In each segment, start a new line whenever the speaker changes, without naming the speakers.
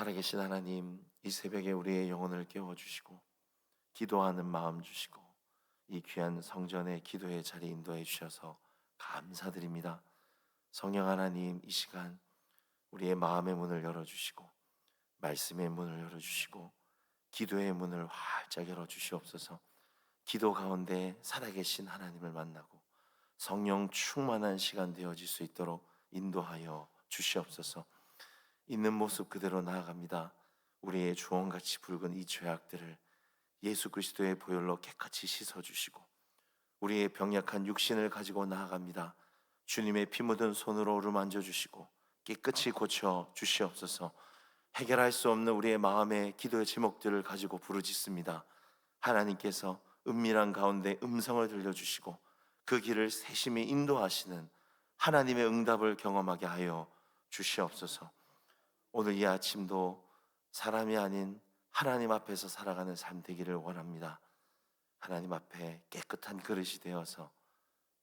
살아계신 하나님, 이 새벽에 우리의 영혼을 깨워주시고 기도하는 마음 주시고 이 귀한 성전의 기도의 자리 인도해 주셔서 감사드립니다. 성령 하나님, 이 시간 우리의 마음의 문을 열어주시고 말씀의 문을 열어주시고 기도의 문을 활짝 열어주시옵소서. 기도 가운데 살아계신 하나님을 만나고 성령 충만한 시간 되어질 수 있도록 인도하여 주시옵소서. 있는 모습 그대로 나아갑니다. 우리의 주홍같이 붉은 이 죄악들을 예수 그리스도의 보혈로 깨끗이 씻어주시고 우리의 병약한 육신을 가지고 나아갑니다. 주님의 피 묻은 손으로 어루만져 주시고 깨끗이 고쳐 주시옵소서. 해결할 수 없는 우리의 마음의 기도의 제목들을 가지고 부르짖습니다. 하나님께서 은밀한 가운데 음성을 들려주시고 그 길을 세심히 인도하시는 하나님의 응답을 경험하게 하여 주시옵소서. 오늘 이 아침도 사람이 아닌 하나님 앞에서 살아가는 삶 되기를 원합니다. 하나님 앞에 깨끗한 그릇이 되어서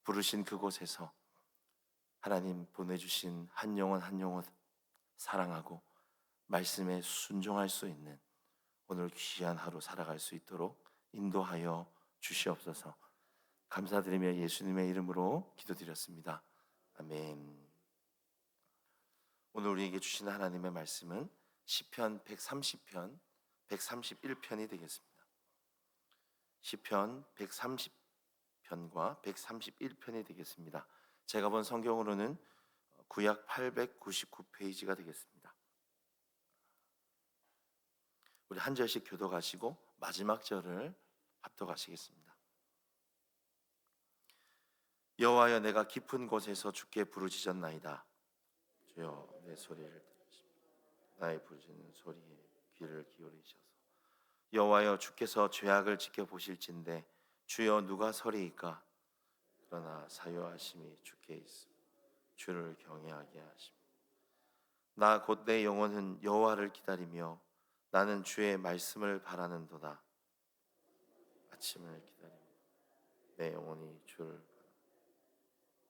부르신 그곳에서 하나님 보내주신 한 영혼 한 영혼 사랑하고 말씀에 순종할 수 있는 오늘 귀한 하루 살아갈 수 있도록 인도하여 주시옵소서. 감사드리며 예수님의 이름으로 기도드렸습니다. 아멘. 오늘 우리에게 주신 하나님의 말씀은 시편 130편 131편이 되겠습니다. 시편 130편과 131편이 되겠습니다. 제가 본 성경으로는 구약 899페이지가 되겠습니다. 우리 한 절씩 교독하시고 마지막 절을 합독하시겠습니다. 여호와여, 내가 깊은 곳에서 주께 부르짖었나이다. 주여, 내 소리를 들으시고 나의 부르짖는 소리에 귀를 기울이셔서. 여호와여, 주께서 죄악을 지켜보실진대 주여 누가 서리이까? 그러나 사요하심이 주께 있음 주를 경외하게 하심. 나 곧 내 영혼은 여호와를 기다리며 나는 주의 말씀을 바라는도다. 아침을 기다리며 내 영혼이 주를 바라.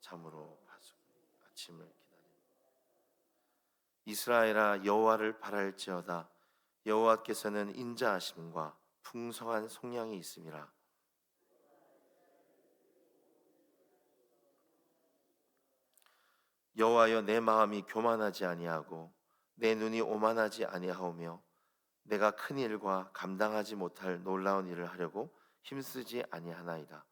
참으로 파수꾼이 아침을 기다리며. 이스라엘아, 여호와를 바랄지어다. 여호와께서는 인자하심과 풍성한 속량이 있음이라. 여호와여, 내 마음이 교만하지 아니하고 내 눈이 오만하지 아니하오며 내가 큰 일과 감당하지 못할 놀라운 일을 하려고 힘쓰지 아니하나이다.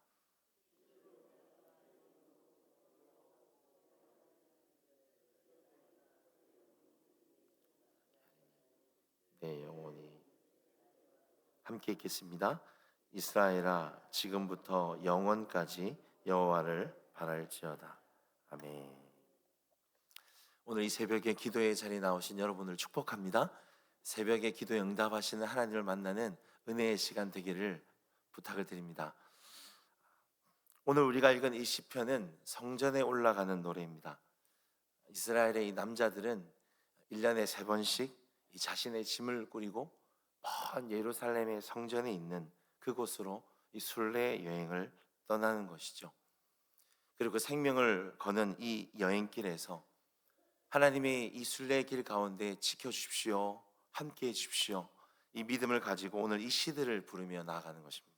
내 영혼이 함께 읽겠습니다. 이스라엘아, 지금부터 영원까지 여호와를 바랄지어다. 아멘. 오늘 이 새벽에 기도의 자리에 나오신 여러분을 축복합니다. 새벽에 기도에 응답하시는 하나님을 만나는 은혜의 시간 되기를 부탁을 드립니다. 오늘 우리가 읽은 이 시편은 성전에 올라가는 노래입니다. 이스라엘의 이 남자들은 1년에 3번씩 이 자신의 짐을 꾸리고 먼 예루살렘의 성전에 있는 그곳으로 이 순례 여행을 떠나는 것이죠. 그리고 그 생명을 거는 이 여행길에서 하나님이 이 순례의 길 가운데 지켜주십시오, 함께해 주십시오, 이 믿음을 가지고 오늘 이 시들을 부르며 나아가는 것입니다.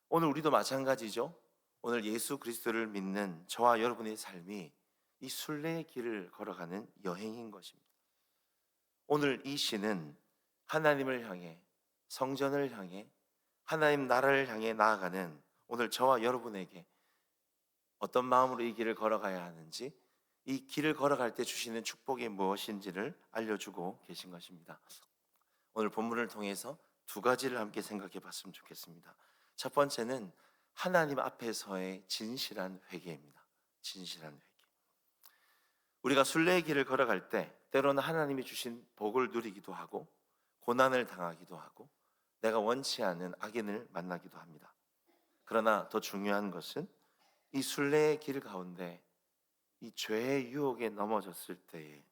오늘 우리도 마찬가지죠. 오늘 예수 그리스도를 믿는 저와 여러분의 삶이 이 순례의 길을 걸어가는 여행인 것입니다. 오늘 이 시는 하나님을 향해, 성전을 향해, 하나님 나라를 향해 나아가는 오늘 저와 여러분에게 어떤 마음으로 이 길을 걸어가야 하는지, 이 길을 걸어갈 때 주시는 축복이 무엇인지를 알려주고 계신 것입니다. 오늘 본문을 통해서 두 가지를 함께 생각해 봤으면 좋겠습니다. 첫 번째는 하나님 앞에서의 진실한 회개입니다. 진실한 회개. 우리가 순례의 길을 걸어갈 때 때로는 하나님이 주신 복을 누리기도 하고 고난을 당하기도 하고 내가 원치 않은 악인을 만나기도 합니다. 그러나 더 중요한 것은 이 순례의 길 가운데 이 죄의 유혹에 넘어졌을 때에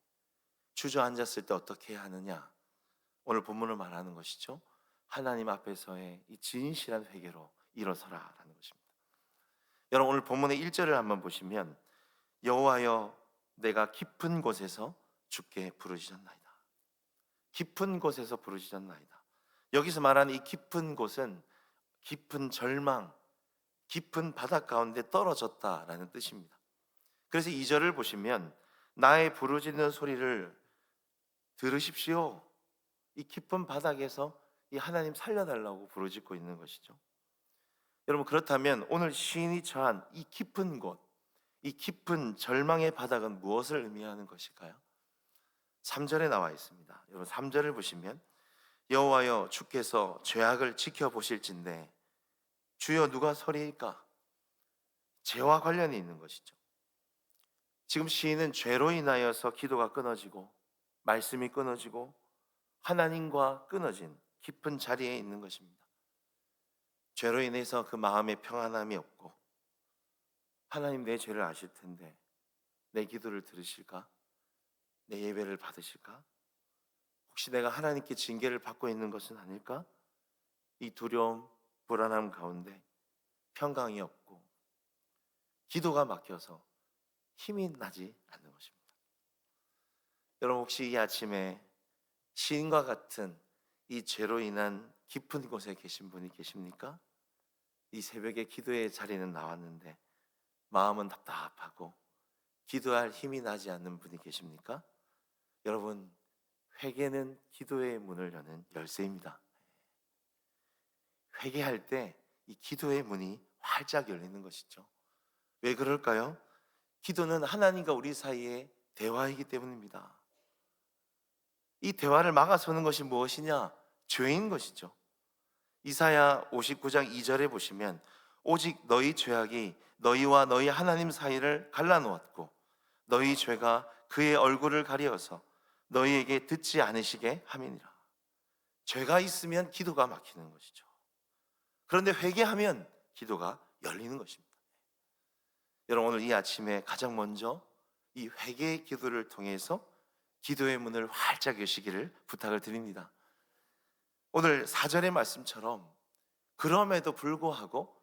주저앉았을 때 어떻게 해야 하느냐, 오늘 본문을 말하는 것이죠. 하나님 앞에서의 이 진실한 회개로 일어서라라는 것입니다. 여러분, 오늘 본문의 1절을 한번 보시면 여호와여, 내가 깊은 곳에서 주께 부르짖었나이다. 깊은 곳에서 부르짖었나이다. 여기서 말하는 이 깊은 곳은 깊은 절망, 깊은 바다 가운데 떨어졌다라는 뜻입니다. 그래서 2절을 보시면 나의 부르짖는 소리를 들으십시오. 이 깊은 바닥에서 이 하나님 살려달라고 부르짖고 있는 것이죠. 여러분, 그렇다면 오늘 시인이 처한 이 깊은 곳, 이 깊은 절망의 바닥은 무엇을 의미하는 것일까요? 3절에 나와 있습니다. 여러분, 3절을 보시면 여호와여 주께서 죄악을 지켜보실진데 주여 누가 서리이까? 죄와 관련이 있는 것이죠. 지금 시인은 죄로 인하여서 기도가 끊어지고 말씀이 끊어지고 하나님과 끊어진 깊은 자리에 있는 것입니다. 죄로 인해서 그 마음에 평안함이 없고, 하나님 내 죄를 아실 텐데 내 기도를 들으실까? 내 예배를 받으실까? 혹시 내가 하나님께 징계를 받고 있는 것은 아닐까? 이 두려움, 불안함 가운데 평강이 없고 기도가 막혀서 힘이 나지 않는 것입니다. 여러분, 혹시 이 아침에 시인과 같은 이 죄로 인한 깊은 곳에 계신 분이 계십니까? 이 새벽에 기도의 자리는 나왔는데 마음은 답답하고 기도할 힘이 나지 않는 분이 계십니까? 여러분, 회개는 기도의 문을 여는 열쇠입니다. 회개할 때 이 기도의 문이 활짝 열리는 것이죠. 왜 그럴까요? 기도는 하나님과 우리 사이의 대화이기 때문입니다. 이 대화를 막아서는 것이 무엇이냐? 죄인 것이죠. 이사야 59장 2절에 보시면 오직 너희 죄악이 너희와 너희 하나님 사이를 갈라놓았고 너희 죄가 그의 얼굴을 가리어서 너희에게 듣지 않으시게 함이니라. 죄가 있으면 기도가 막히는 것이죠. 그런데 회개하면 기도가 열리는 것입니다. 여러분, 오늘 이 아침에 가장 먼저 이 회개의 기도를 통해서 기도의 문을 활짝 여시기를 부탁을 드립니다. 오늘 4절의 말씀처럼 그럼에도 불구하고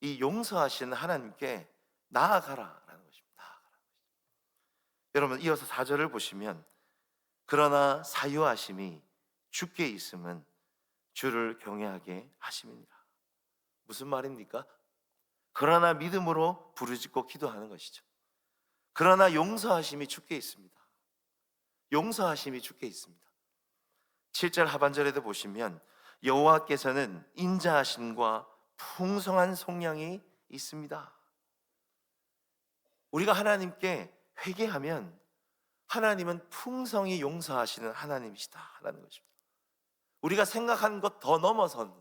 이 용서하시는 하나님께 나아가라라는 것입니다. 여러분, 이어서 4절을 보시면 그러나 사유하심이 주께 있음은 주를 경외하게 하심이니라. 무슨 말입니까? 그러나 믿음으로 부르짖고 기도하는 것이죠. 그러나 용서하심이 주께 있습니다. 용서하심이 주께 있습니다. 7절 하반절에도 보시면 여호와께서는 인자하심과 풍성한 속량이 있습니다. 우리가 하나님께 회개하면 하나님은 풍성히 용서하시는 하나님이시다라는 것입니다. 우리가 생각한 것 더 넘어선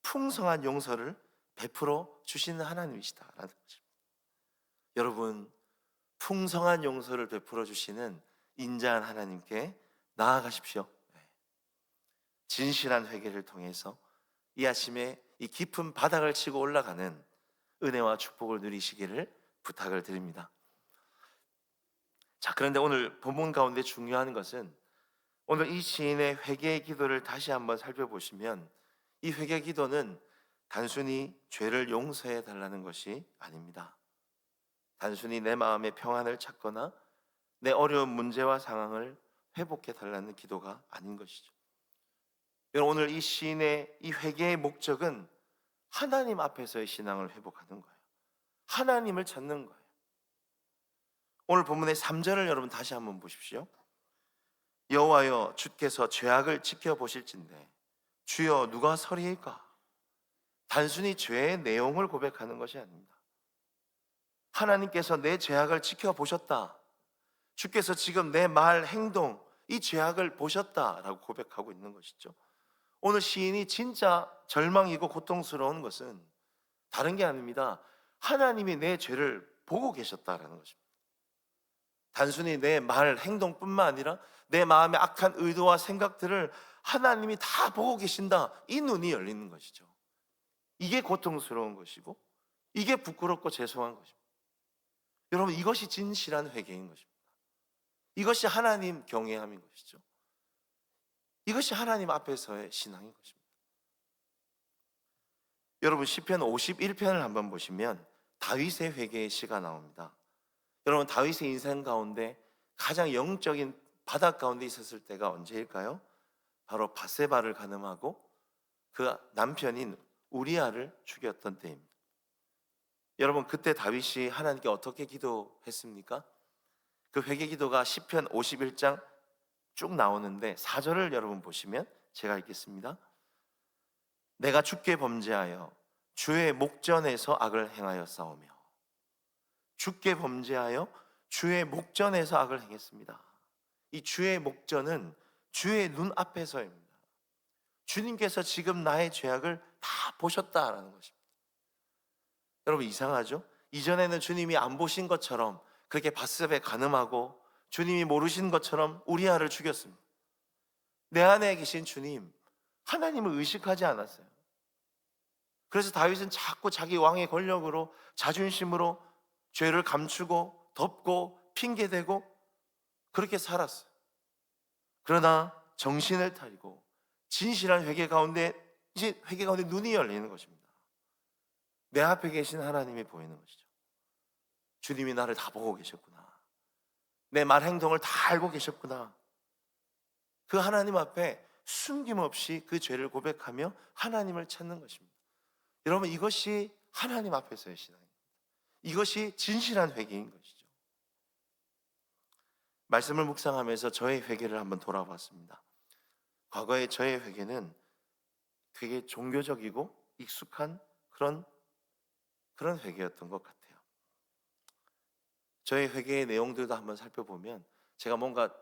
풍성한 용서를 베풀어 주시는 하나님이시다라는 것입니다. 여러분, 풍성한 용서를 베풀어 주시는 인자한 하나님께 나아가십시오. 진실한 회개를 통해서 이 아침에 이 깊은 바닥을 치고 올라가는 은혜와 축복을 누리시기를 부탁을 드립니다. 자, 그런데 오늘 본문 가운데 중요한 것은 오늘 이 시인의 회개의 기도를 다시 한번 살펴보시면 이 회개 기도는 단순히 죄를 용서해 달라는 것이 아닙니다. 단순히 내 마음의 평안을 찾거나 내 어려운 문제와 상황을 회복해 달라는 기도가 아닌 것이죠. 여러분, 오늘 이 시인의 이 회개의 목적은 하나님 앞에서의 신앙을 회복하는 거예요. 하나님을 찾는 거예요. 오늘 본문의 3절을 여러분 다시 한번 보십시오. 여호와여 주께서 죄악을 지켜보실진데 주여 누가 서리이까? 단순히 죄의 내용을 고백하는 것이 아닙니다. 하나님께서 내 죄악을 지켜보셨다. 주께서 지금 내 말, 행동, 이 죄악을 보셨다라고 고백하고 있는 것이죠. 오늘 시인이 진짜 절망이고 고통스러운 것은 다른 게 아닙니다. 하나님이 내 죄를 보고 계셨다라는 것입니다. 단순히 내 말, 행동뿐만 아니라 내 마음의 악한 의도와 생각들을 하나님이 다 보고 계신다. 이 눈이 열리는 것이죠. 이게 고통스러운 것이고 이게 부끄럽고 죄송한 것입니다. 여러분, 이것이 진실한 회개인 것입니다. 이것이 하나님 경외함인 것이죠. 이것이 하나님 앞에서의 신앙인 것입니다. 여러분, 시편 51편을 한번 보시면 다윗의 회개의 시가 나옵니다. 여러분, 다윗의 인생 가운데 가장 영적인 바닷 가운데 있었을 때가 언제일까요? 바로 바세바를 간음하고 그 남편인 우리아를 죽였던 때입니다. 여러분, 그때 다윗이 하나님께 어떻게 기도했습니까? 그 회개 기도가 시편 51장 쭉 나오는데 4절을 여러분 보시면 제가 읽겠습니다. 내가 주께 범죄하여 주의 목전에서 악을 행하여 싸우며. 주께 범죄하여 주의 목전에서 악을 행했습니다. 이 주의 목전은 주의 눈앞에서입니다. 주님께서 지금 나의 죄악을 다 보셨다라는 것입니다. 여러분, 이상하죠? 이전에는 주님이 안 보신 것처럼 그렇게 바스바에 간음하고 주님이 모르신 것처럼 우리아를 죽였습니다. 내 안에 계신 주님, 하나님을 의식하지 않았어요. 그래서 다윗은 자꾸 자기 왕의 권력으로, 자존심으로 죄를 감추고 덮고 핑계대고 그렇게 살았어요. 그러나 정신을 차리고 진실한 회개 가운데, 이제 회개 가운데 눈이 열리는 것입니다. 내 앞에 계신 하나님이 보이는 것이죠. 주님이 나를 다 보고 계셨구나. 내 말 행동을 다 알고 계셨구나. 그 하나님 앞에 숨김없이 그 죄를 고백하며 하나님을 찾는 것입니다. 여러분, 이것이 하나님 앞에서의 신앙입니다. 이것이 진실한 회개인 것이죠. 말씀을 묵상하면서 저의 회개를 한번 돌아봤습니다. 과거의 저의 회개는 되게 종교적이고 익숙한 그런 회개였던 것 같아요. 저의 회개의 내용들도 한번 살펴보면 제가 뭔가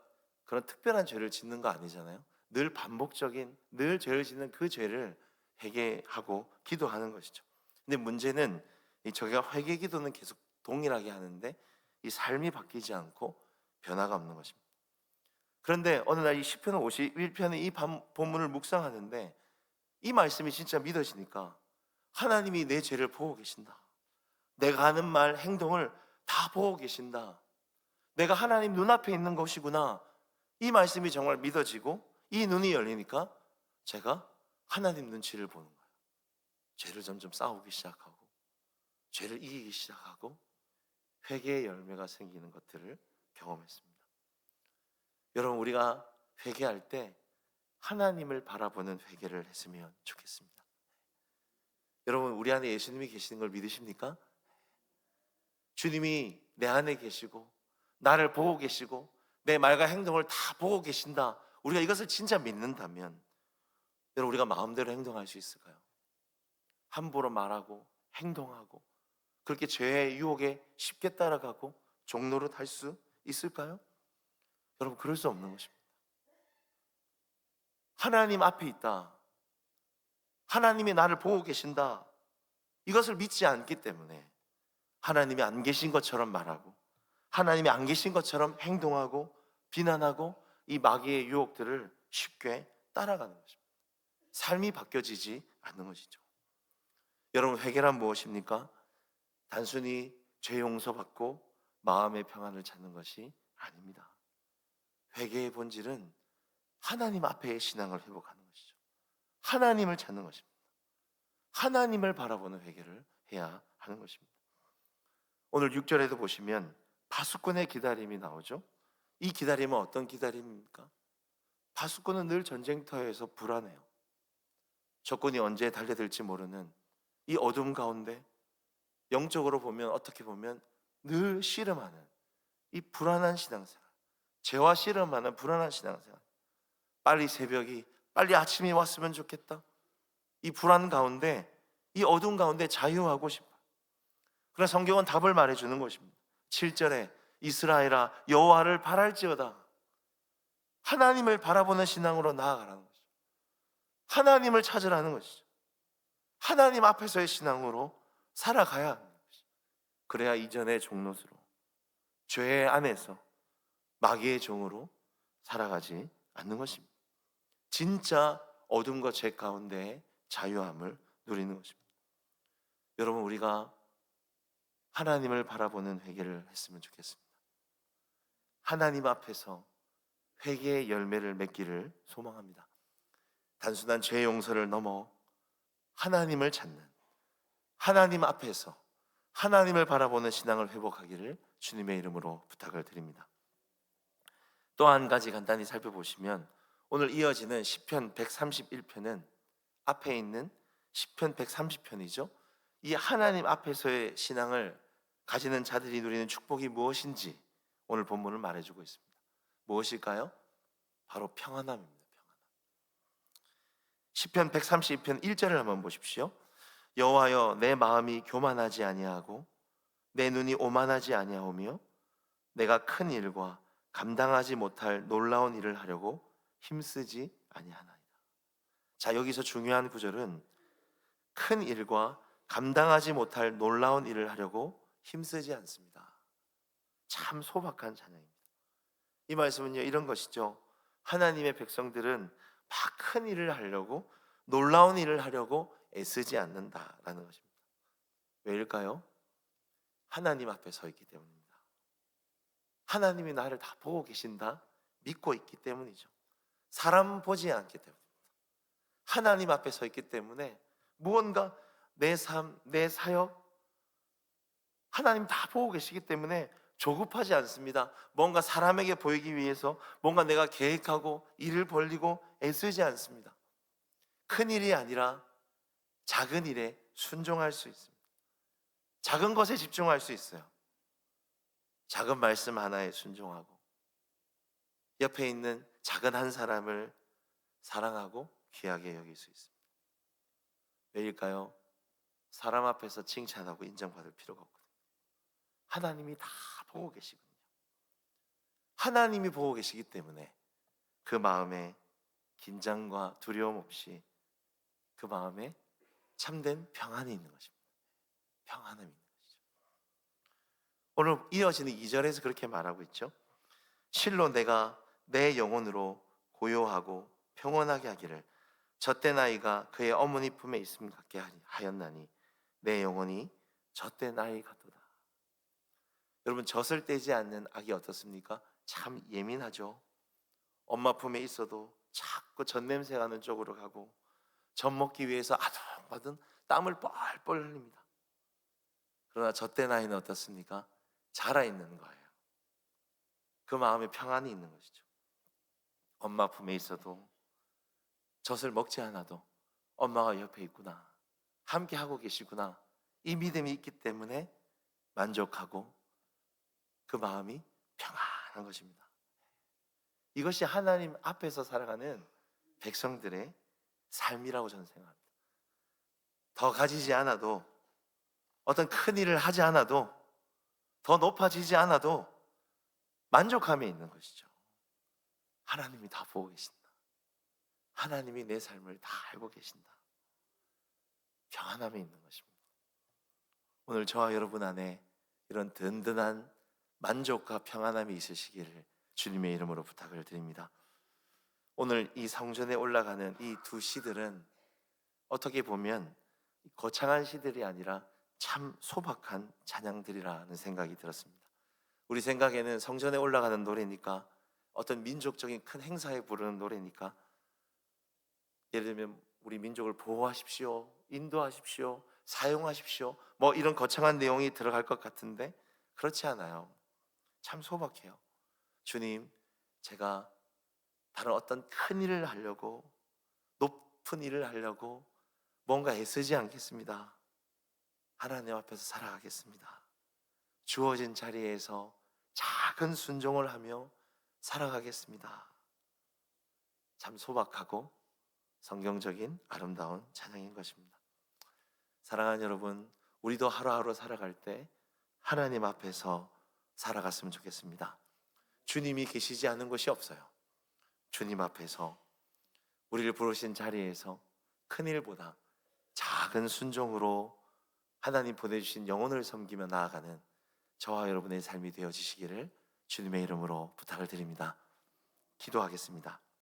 그런 특별한 죄를 짓는 거 아니잖아요. 늘 반복적인, 늘 죄를 짓는 그 죄를 회개하고 기도하는 것이죠. 근데 문제는 저희가 회개 기도는 계속 동일하게 하는데 이 삶이 바뀌지 않고 변화가 없는 것입니다. 그런데 어느 날 이 시편 51편의 이 본문을 묵상하는데 이 말씀이 진짜 믿어지니까 하나님이 내 죄를 보고 계신다. 내가 하는 말, 행동을 다 보고 계신다. 내가 하나님 눈앞에 있는 것이구나. 이 말씀이 정말 믿어지고 이 눈이 열리니까 제가 하나님 눈치를 보는 거예요. 죄를 점점 싸우기 시작하고 죄를 이기기 시작하고 회개의 열매가 생기는 것들을 경험했습니다. 여러분, 우리가 회개할 때 하나님을 바라보는 회개를 했으면 좋겠습니다. 여러분, 우리 안에 예수님이 계시는 걸 믿으십니까? 주님이 내 안에 계시고 나를 보고 계시고 내 말과 행동을 다 보고 계신다. 우리가 이것을 진짜 믿는다면 여러분, 우리가 마음대로 행동할 수 있을까요? 함부로 말하고 행동하고 그렇게 죄의 유혹에 쉽게 따라가고 종노릇 할 수 있을까요? 여러분, 그럴 수 없는 것입니다. 하나님 앞에 있다. 하나님이 나를 보고 계신다. 이것을 믿지 않기 때문에 하나님이 안 계신 것처럼 말하고 하나님이 안 계신 것처럼 행동하고 비난하고 이 마귀의 유혹들을 쉽게 따라가는 것입니다. 삶이 바뀌어지지 않는 것이죠. 여러분, 회개란 무엇입니까? 단순히 죄 용서받고 마음의 평안을 찾는 것이 아닙니다. 회개의 본질은 하나님 앞에의 신앙을 회복하는 것이죠. 하나님을 찾는 것입니다. 하나님을 바라보는 회개를 해야 하는 것입니다. 오늘 6절에도 보시면 파수꾼의 기다림이 나오죠. 이 기다림은 어떤 기다림입니까? 파수꾼은 늘 전쟁터에서 불안해요. 적군이 언제 달려들지 모르는 이 어둠 가운데 영적으로 보면, 어떻게 보면 늘 씨름하는 이 불안한 신앙생활, 죄와 씨름하는 불안한 신앙생활. 빨리 새벽이, 빨리 아침이 왔으면 좋겠다. 이 불안 가운데, 이 어둠 가운데 자유하고 싶어. 그러나 성경은 답을 말해주는 것입니다. 7절에 이스라엘아 여호와를 바랄지어다. 하나님을 바라보는 신앙으로 나아가라는 것이죠. 하나님을 찾으라는 것이죠. 하나님 앞에서의 신앙으로 살아가야 하는 것이죠. 그래야 이전의 종노릇으로, 죄 안에서 마귀의 종으로 살아가지 않는 것입니다. 진짜 어둠과 죄 가운데의 자유함을 누리는 것입니다. 여러분, 우리가 하나님을 바라보는 회개를 했으면 좋겠습니다. 하나님 앞에서 회개의 열매를 맺기를 소망합니다. 단순한 죄 용서를 넘어 하나님을 찾는, 하나님 앞에서 하나님을 바라보는 신앙을 회복하기를 주님의 이름으로 부탁을 드립니다. 또 한 가지 간단히 살펴보시면 오늘 이어지는 시편 131편은 앞에 있는 시편 130편이죠. 이 하나님 앞에서의 신앙을 가지는 자들이 누리는 축복이 무엇인지 오늘 본문을 말해주고 있습니다. 무엇일까요? 바로 평안함입니다. 평안함. 시편 132편 1절을 한번 보십시오. 여호와여, 내 마음이 교만하지 아니하고 내 눈이 오만하지 아니하오며 내가 큰 일과 감당하지 못할 놀라운 일을 하려고 힘쓰지 아니하나이다. 자, 여기서 중요한 구절은 큰 일과 감당하지 못할 놀라운 일을 하려고 힘쓰지 않습니다. 참 소박한 찬양입니다. 이 말씀은요, 이런 것이죠. 하나님의 백성들은 막 큰 일을 하려고, 놀라운 일을 하려고 애쓰지 않는다라는 것입니다. 왜일까요? 하나님 앞에 서 있기 때문입니다. 하나님이 나를 다 보고 계신다 믿고 있기 때문이죠. 사람 보지 않기 때문입니다. 하나님 앞에 서 있기 때문에 무언가 내 삶, 내 사역, 하나님 다 보고 계시기 때문에 조급하지 않습니다. 뭔가 사람에게 보이기 위해서 뭔가 내가 계획하고 일을 벌리고 애쓰지 않습니다. 큰 일이 아니라 작은 일에 순종할 수 있습니다. 작은 것에 집중할 수 있어요. 작은 말씀 하나에 순종하고 옆에 있는 작은 한 사람을 사랑하고 귀하게 여길 수 있습니다. 왜일까요? 사람 앞에서 칭찬하고 인정받을 필요가 없거든요. 하나님이 다 보고 계시거든요. 하나님이 보고 계시기 때문에 그 마음에 긴장과 두려움 없이 그 마음에 참된 평안이 있는 것입니다. 평안함이 있는 것이죠. 오늘 이어지는 2절에서 그렇게 말하고 있죠. 실로 내가 내 영혼으로 고요하고 평온하게 하기를 젖된 아이가 그의 어머니 품에 있음 같게 하였나니 내 영혼이 젖된 아이 같도다. 여러분, 젖을 떼지 않는 아기 어떻습니까? 참 예민하죠. 엄마 품에 있어도 자꾸 젖 냄새 나는 쪽으로 가고 젖 먹기 위해서 아둥바둥 땀을 뻘뻘 흘립니다. 그러나 젖된 아이는 어떻습니까? 자라있는 거예요. 그 마음에 평안이 있는 것이죠. 엄마 품에 있어도 젖을 먹지 않아도 엄마가 옆에 있구나, 함께 하고 계시구나, 이 믿음이 있기 때문에 만족하고 그 마음이 평안한 것입니다. 이것이 하나님 앞에서 살아가는 백성들의 삶이라고 저는 생각합니다. 더 가지지 않아도, 어떤 큰 일을 하지 않아도, 더 높아지지 않아도 만족함에 있는 것이죠. 하나님이 다 보고 계신다. 하나님이 내 삶을 다 알고 계신다. 평안함에 있는 것입니다. 오늘 저와 여러분 안에 이런 든든한 만족과 평안함이 있으시기를 주님의 이름으로 부탁을 드립니다. 오늘 이 성전에 올라가는 이 두 시들은 어떻게 보면 거창한 시들이 아니라 참 소박한 찬양들이라는 생각이 들었습니다. 우리 생각에는 성전에 올라가는 노래니까, 어떤 민족적인 큰 행사에 부르는 노래니까, 예를 들면 우리 민족을 보호하십시오, 인도하십시오, 사용하십시오, 뭐 이런 거창한 내용이 들어갈 것 같은데 그렇지 않아요. 참 소박해요. 주님, 제가 다른 어떤 큰 일을 하려고, 높은 일을 하려고 뭔가 애쓰지 않겠습니다. 하나님 앞에서 살아가겠습니다. 주어진 자리에서 작은 순종을 하며 살아가겠습니다. 참 소박하고 성경적인 아름다운 찬양인 것입니다. 사랑하는 여러분, 우리도 하루하루 살아갈 때 하나님 앞에서 살아갔으면 좋겠습니다. 주님이 계시지 않은 곳이 없어요. 주님 앞에서, 우리를 부르신 자리에서 큰 일보다 작은 순종으로 하나님 보내주신 영혼을 섬기며 나아가는 저와 여러분의 삶이 되어지시기를 주님의 이름으로 부탁을 드립니다. 기도하겠습니다.